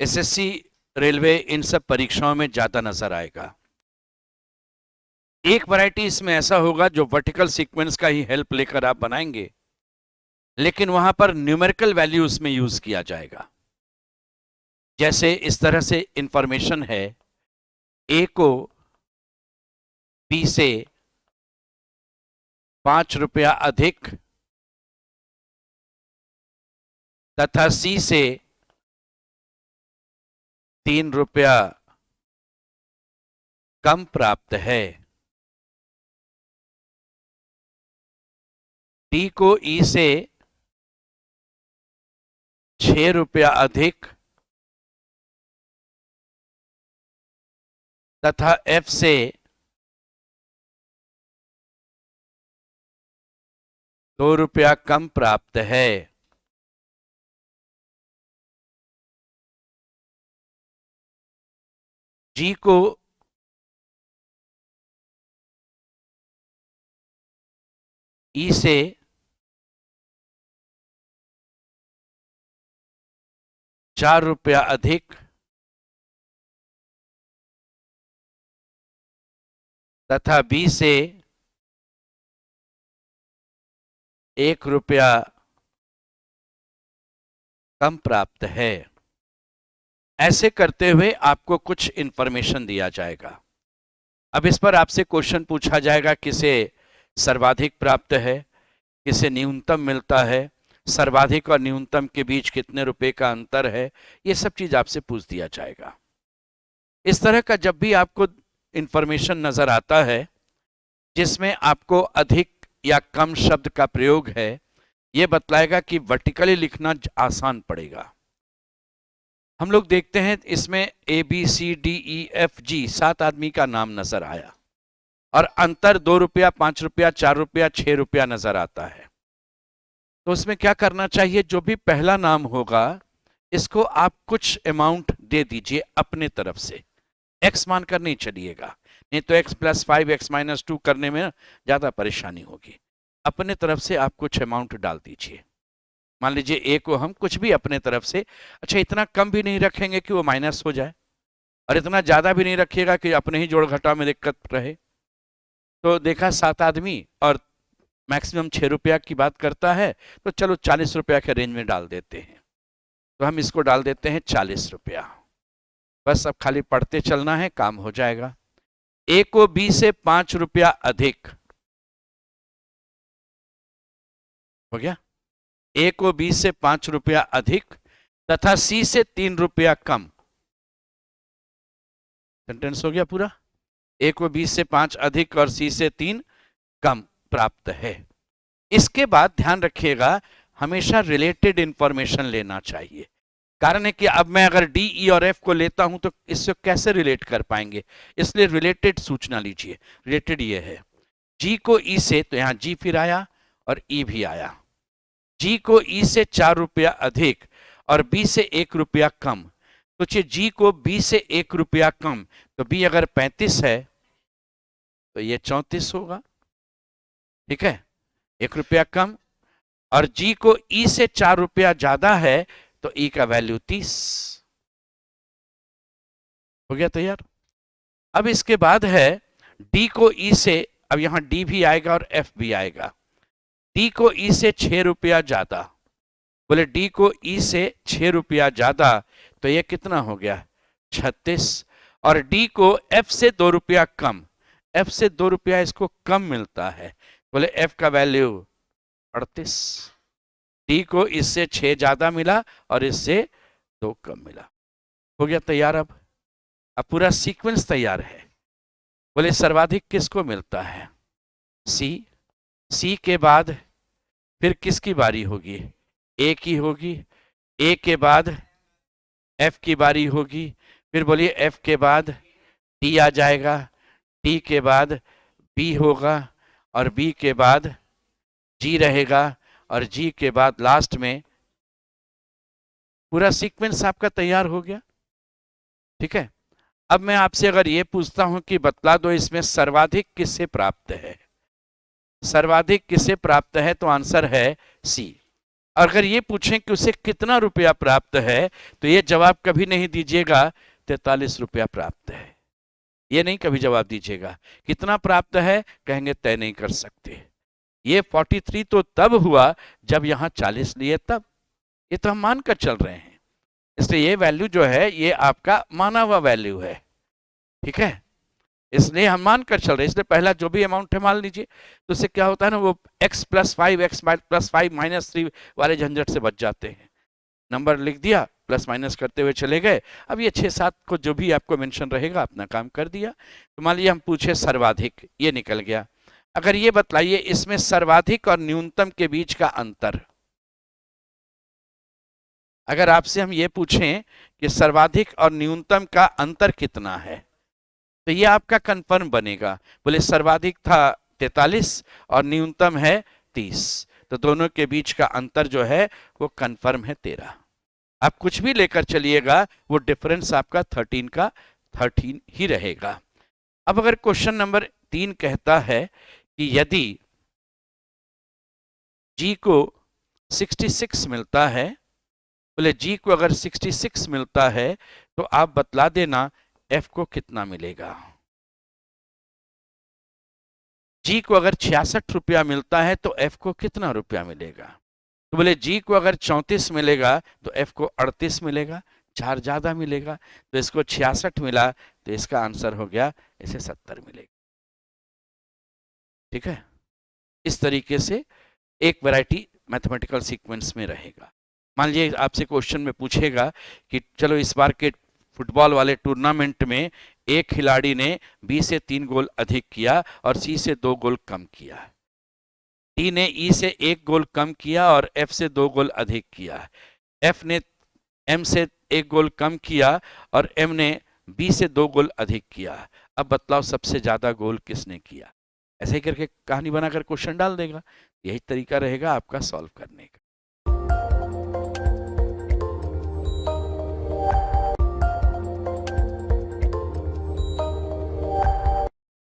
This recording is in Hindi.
एसएससी, रेलवे, इन सब परीक्षाओं में ज्यादा नजर आएगा। एक वैरायटी इसमें ऐसा होगा जो वर्टिकल सीक्वेंस का ही हेल्प लेकर आप बनाएंगे, लेकिन वहां पर न्यूमेरिकल वैल्यू उसमें यूज किया जाएगा। जैसे इस तरह से इंफॉर्मेशन है, ए को बी से 5 रुपया अधिक तथा सी से 3 रुपया कम प्राप्त है। डी को ई से 6 रुपया अधिक तथा एफ से 2 रुपया कम प्राप्त है। जी को ई से 4 रुपया अधिक तथा बी से 1 रुपया कम प्राप्त है। ऐसे करते हुए आपको कुछ इंफॉर्मेशन दिया जाएगा। अब इस पर आपसे क्वेश्चन पूछा जाएगा, किसे सर्वाधिक प्राप्त है, किसे न्यूनतम मिलता है, सर्वाधिक और न्यूनतम के बीच कितने रुपए का अंतर है, ये सब चीज आपसे पूछ दिया जाएगा। इस तरह का जब भी आपको इंफॉर्मेशन नजर आता है जिसमें आपको अधिक या कम शब्द का प्रयोग है, यह बतलाएगा कि वर्टिकली लिखना आसान पड़ेगा। हम लोग देखते हैं इसमें ABCDEFG 7 आदमी का नाम नजर आया और अंतर 2 रुपया, 5 रुपया, 4 रुपया, 6 रुपया नजर आता है। तो उसमें क्या करना चाहिए, जो भी पहला नाम होगा इसको आप कुछ अमाउंट दे दीजिए अपने तरफ से, x मानकर नहीं चलिएगा, नहीं तो x + 5 x - 2 करने में ज्यादा परेशानी होगी। अपने तरफ से आप कुछ अमाउंट डाल दीजिए। मान लीजिए ए को हम कुछ भी अपने तरफ से, अच्छा इतना कम भी नहीं रखेंगे कि वो माइनस हो जाए और इतना ज्यादा भी नहीं रखिएगा कि अपने ही जोड़ घटाव में दिक्कत रहे। तो देखा 7 आदमी और मैक्सिमम 6 रुपया की बात करता है, तो चलो 40 रुपया के रेंज में डाल देते हैं। तो हम इसको डाल देते हैं 40 रुपया। बस अब खाली पढ़ते चलना है, काम हो जाएगा। ए को बी से 5 रुपया अधिक हो गया, ए को बी से 5 रुपया अधिक तथा सी से 3 रुपया कम। सेंटेंस हो गया पूरा। ए को बी से 5 अधिक और सी से 3 कम प्राप्त है। इसके बाद ध्यान रखिएगा, हमेशा रिलेटेड इंफॉर्मेशन लेना चाहिए। कारण है कि अब मैं अगर डी, ई और एफ को लेता हूं तो इससे कैसे रिलेट कर पाएंगे, इसलिए रिलेटेड सूचना लीजिए। रिलेटेड ये है, जी को ई से, तो यहां जी फिर आया और ई भी आया। जी को ई से 4 रुपया अधिक और बी से 1 रुपया कम। तो जी को बी से 1 रुपया कम, तो बी अगर 35 है तो ये 34 होगा, ठीक है, 1 रुपया कम। और जी को ई से 4 रुपया ज्यादा है तो ई का वैल्यू 30 हो गया तैयार। अब इसके बाद है डी को ई से, अब यहां डी भी आएगा और एफ भी आएगा। डी को ई से 6 रुपया ज्यादा, बोले डी को ई से 6 रुपया ज्यादा, तो ये कितना हो गया 36। और डी को एफ से 2 रुपया कम, एफ से 2 रुपया इसको कम मिलता है, बोले एफ का वैल्यू 38। डी को इससे 6 ज्यादा मिला और इससे 2 कम मिला। हो गया तैयार। अब पूरा सीक्वेंस तैयार है। बोले सर्वाधिक किसको मिलता है, सी। सी के बाद फिर किसकी बारी होगी, ए की होगी। ए के बाद एफ की बारी होगी। फिर बोलिए एफ के बाद डी आ जाएगा, डी के बाद बी होगा और बी के बाद जी रहेगा और जी के बाद लास्ट में पूरा सीक्वेंस आपका तैयार हो गया, ठीक है। अब मैं आपसे अगर ये पूछता हूं कि बतला दो इसमें सर्वाधिक किससे प्राप्त है, सर्वाधिक किससे प्राप्त है, तो आंसर है सी। अगर ये पूछें कि उसे कितना रुपया प्राप्त है, तो ये जवाब कभी नहीं दीजिएगा 43 रुपया प्राप्त है, ये नहीं कभी जवाब दीजिएगा। कितना प्राप्त है कहेंगे तय नहीं कर सकते। ये 43 तो तब हुआ जब यहां 40 लिए तब, ये तो हम मानकर चल रहे हैं, इसलिए ये वैल्यू जो है ये आपका माना हुआ वैल्यू है, ठीक है, इसलिए हम मान कर चल रहे हैं। इसलिए पहला जो भी अमाउंट है मान लीजिए, तो उससे क्या होता है ना, वो x + 5 x + 5 - 3 वाले झंझट से बच जाते हैं। नंबर लिख दिया, प्लस माइनस करते हुए चले गए। अब ये 6-7 को जो भी आपको मेंशन रहेगा अपना काम कर दिया। तो मान लीजिए हम पूछे सर्वाधिक, ये निकल गया। अगर ये बतलाइए इसमें सर्वाधिक और न्यूनतम के बीच का अंतर, अगर आपसे हम ये पूछें कि सर्वाधिक और न्यूनतम का अंतर कितना है, तो ये आपका कंफर्म बनेगा। बोले सर्वाधिक था 43 और न्यूनतम है 30, तो दोनों के बीच का अंतर जो है वो कंफर्म है 13। आप कुछ भी लेकर चलिएगा वो डिफरेंस आपका 13 का 13 ही रहेगा। अब अगर क्वेश्चन नंबर 3 कहता है कि यदि जी को 66 मिलता है, बोले जी को अगर 66 मिलता है तो आप बतला देना एफ को कितना मिलेगा। जी को अगर 66 रुपया मिलता है तो एफ को कितना रुपया मिलेगा। तो बोले जी को अगर 34 मिलेगा तो एफ को 38 मिलेगा, 4 ज्यादा मिलेगा, तो इसको 66 मिला तो इसका आंसर हो गया इसे 70 मिलेगा। ठीक है, इस तरीके से एक वैरायटी मैथमेटिकल सीक्वेंस में रहेगा। मान लीजिए आपसे क्वेश्चन में पूछेगा कि चलो इस बार के फुटबॉल वाले टूर्नामेंट में एक खिलाड़ी ने बी से 3 गोल अधिक किया और सी से 2 गोल कम किया, डी ने ई से 1 गोल कम किया और एफ से 2 गोल अधिक किया, एफ ने एम से 1 गोल कम किया और एम ने बी से 2 गोल अधिक किया। अब बतलाओ सबसे ज्यादा गोल किसने किया। ऐसे ही करके कहानी बनाकर क्वेश्चन डाल देगा। यही तरीका रहेगा आपका सॉल्व करने का।